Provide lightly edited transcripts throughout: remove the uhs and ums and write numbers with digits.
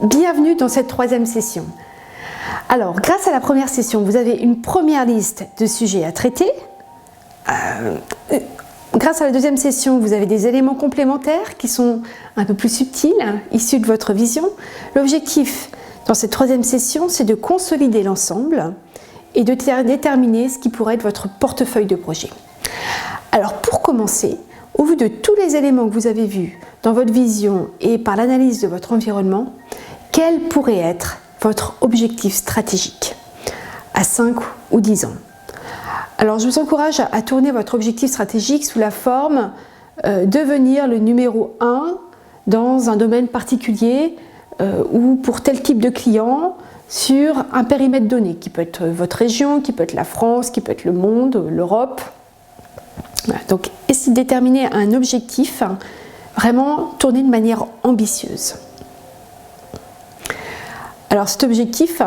Bienvenue dans cette troisième session. Alors, grâce à la première session, vous avez une première liste de sujets à traiter. Grâce à la deuxième session, vous avez des éléments complémentaires qui sont un peu plus subtils, issus de votre vision. L'objectif dans cette troisième session, c'est de consolider l'ensemble et de déterminer ce qui pourrait être votre portefeuille de projet. Alors, pour commencer, au vu de tous les éléments que vous avez vus dans votre vision et par l'analyse de votre environnement, quel pourrait être votre objectif stratégique à 5 ou 10 ans? Alors, je vous encourage à tourner votre objectif stratégique sous la forme devenir le numéro 1 dans un domaine particulier ou pour tel type de client sur un périmètre donné, qui peut être votre région, qui peut être la France, qui peut être le monde, l'Europe. Voilà, donc, essayez de déterminer un objectif vraiment tourné de manière ambitieuse. Alors cet objectif,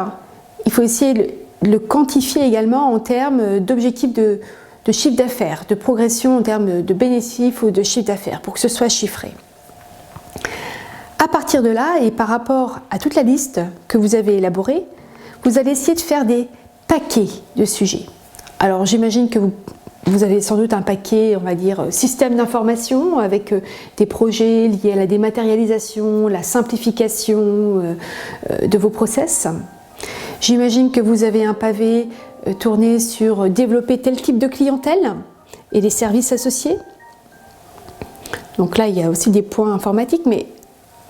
il faut essayer de le quantifier également en termes d'objectifs de chiffre d'affaires, de progression en termes de bénéfices ou de chiffre d'affaires, pour que ce soit chiffré. À partir de là, et par rapport à toute la liste que vous avez élaborée, vous allez essayer de faire des paquets de sujets. Alors j'imagine que vous avez sans doute un paquet, on va dire, système d'information avec des projets liés à la dématérialisation, la simplification de vos process. J'imagine que vous avez un pavé tourné sur développer tel type de clientèle et les services associés. Donc là, il y a aussi des points informatiques, mais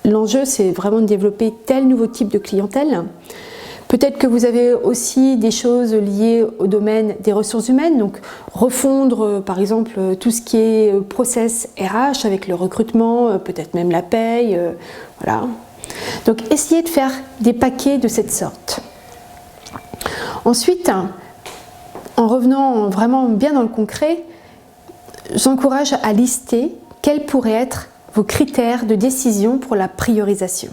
l'enjeu, c'est vraiment de développer tel nouveau type de clientèle. Peut-être que vous avez aussi des choses liées au domaine des ressources humaines, donc refondre par exemple tout ce qui est process RH avec le recrutement, peut-être même la paye, voilà. Donc essayez de faire des paquets de cette sorte. Ensuite, en revenant vraiment bien dans le concret, j'encourage à lister quels pourraient être vos critères de décision pour la priorisation.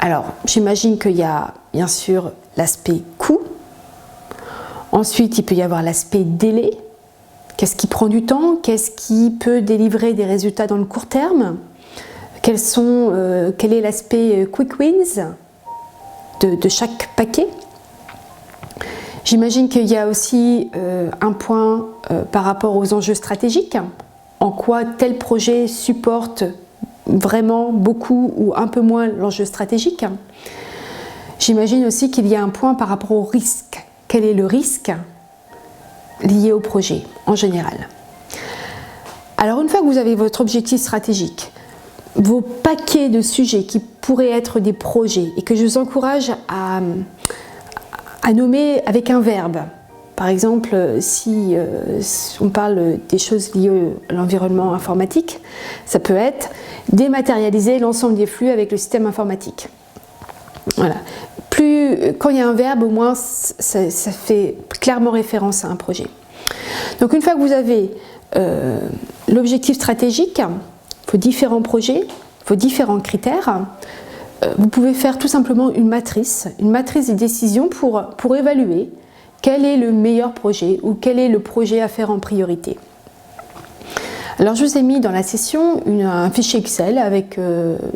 Alors, j'imagine qu'il y a bien sûr l'aspect coût. Ensuite, il peut y avoir l'aspect délai. Qu'est-ce qui prend du temps? Qu'est-ce qui peut délivrer des résultats dans le court terme? Quel est l'aspect quick wins de chaque paquet? J'imagine qu'il y a aussi un point par rapport aux enjeux stratégiques. En quoi tel projet supporte vraiment beaucoup ou un peu moins l'enjeu stratégique. J'imagine aussi qu'il y a un point par rapport au risque. Quel est le risque lié au projet en général? Alors une fois que vous avez votre objectif stratégique, vos paquets de sujets qui pourraient être des projets et que je vous encourage à nommer avec un verbe. Par exemple, si on parle des choses liées à l'environnement informatique, ça peut être dématérialiser l'ensemble des flux avec le système informatique. Voilà. Quand il y a un verbe, au moins, ça fait clairement référence à un projet. Donc une fois que vous avez l'objectif stratégique, vos différents projets, vos différents critères, vous pouvez faire tout simplement une matrice des décisions pour évaluer quel est le meilleur projet ou quel est le projet à faire en priorité. Alors je vous ai mis dans la session un fichier Excel avec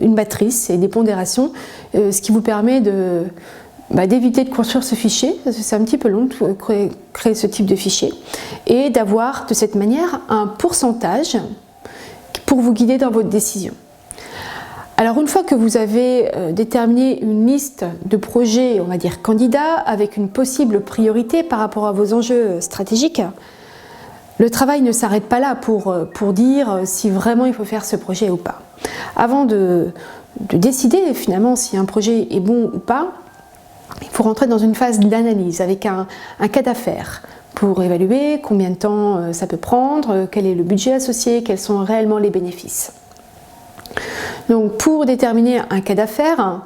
une matrice et des pondérations, ce qui vous permet d'éviter de construire ce fichier, parce que c'est un petit peu long de créer ce type de fichier, et d'avoir de cette manière un pourcentage pour vous guider dans votre décision. Alors une fois que vous avez déterminé une liste de projets, on va dire candidats, avec une possible priorité par rapport à vos enjeux stratégiques, le travail ne s'arrête pas là pour dire si vraiment il faut faire ce projet ou pas. Avant de décider finalement si un projet est bon ou pas, il faut rentrer dans une phase d'analyse avec un cas d'affaires pour évaluer combien de temps ça peut prendre, quel est le budget associé, quels sont réellement les bénéfices. Donc pour déterminer un cas d'affaires,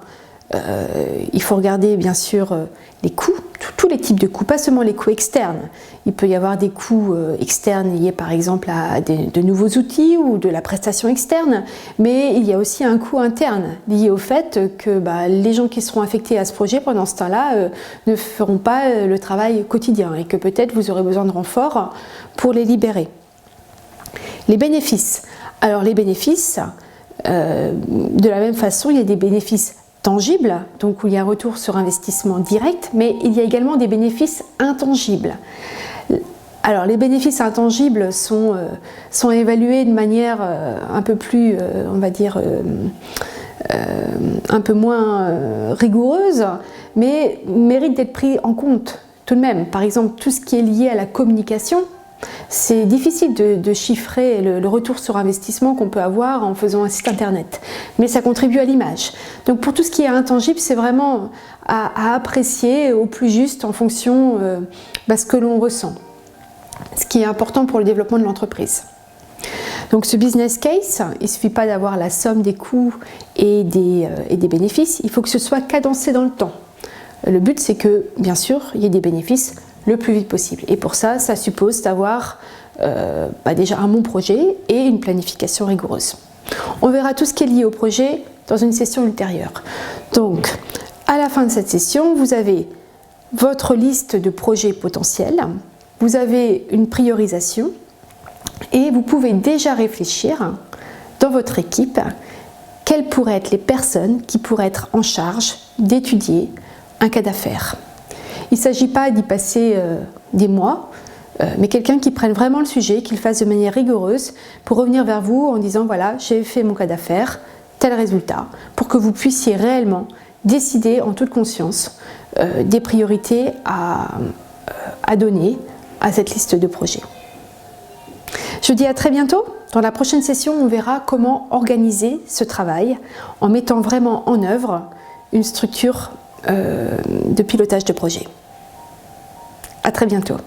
il faut regarder bien sûr les coûts, tous les types de coûts, pas seulement les coûts externes. Il peut y avoir des coûts externes liés par exemple à de nouveaux outils ou de la prestation externe, mais il y a aussi un coût interne lié au fait que les gens qui seront affectés à ce projet pendant ce temps-là ne feront pas le travail quotidien et que peut-être vous aurez besoin de renforts pour les libérer. Les bénéfices. Alors les bénéfices, de la même façon, il y a des bénéfices tangibles, donc où il y a un retour sur investissement direct, mais il y a également des bénéfices intangibles. Alors les bénéfices intangibles sont évalués de manière un peu plus, on va dire, un peu moins rigoureuse, mais méritent d'être pris en compte tout de même. Par exemple, tout ce qui est lié à la communication, c'est difficile de chiffrer le retour sur investissement qu'on peut avoir en faisant un site internet, mais ça contribue à l'image. Donc pour tout ce qui est intangible, c'est vraiment à apprécier au plus juste en fonction de ce que l'on ressent, ce qui est important pour le développement de l'entreprise. Donc ce business case, il ne suffit pas d'avoir la somme des coûts et des bénéfices, il faut que ce soit cadencé dans le temps. Le but, c'est que, bien sûr, il y ait des bénéfices le plus vite possible. Et pour ça, ça suppose d'avoir déjà un bon projet et une planification rigoureuse. On verra tout ce qui est lié au projet dans une session ultérieure. Donc, à la fin de cette session, vous avez votre liste de projets potentiels, vous avez une priorisation et vous pouvez déjà réfléchir dans votre équipe quelles pourraient être les personnes qui pourraient être en charge d'étudier un cas d'affaires. Il ne s'agit pas d'y passer des mois, mais quelqu'un qui prenne vraiment le sujet, qui le fasse de manière rigoureuse pour revenir vers vous en disant voilà, j'ai fait mon cas d'affaires, tel résultat, pour que vous puissiez réellement décider en toute conscience des priorités à donner à cette liste de projets. Je vous dis à très bientôt. Dans la prochaine session, on verra comment organiser ce travail en mettant vraiment en œuvre une structure de pilotage de projet. À très bientôt.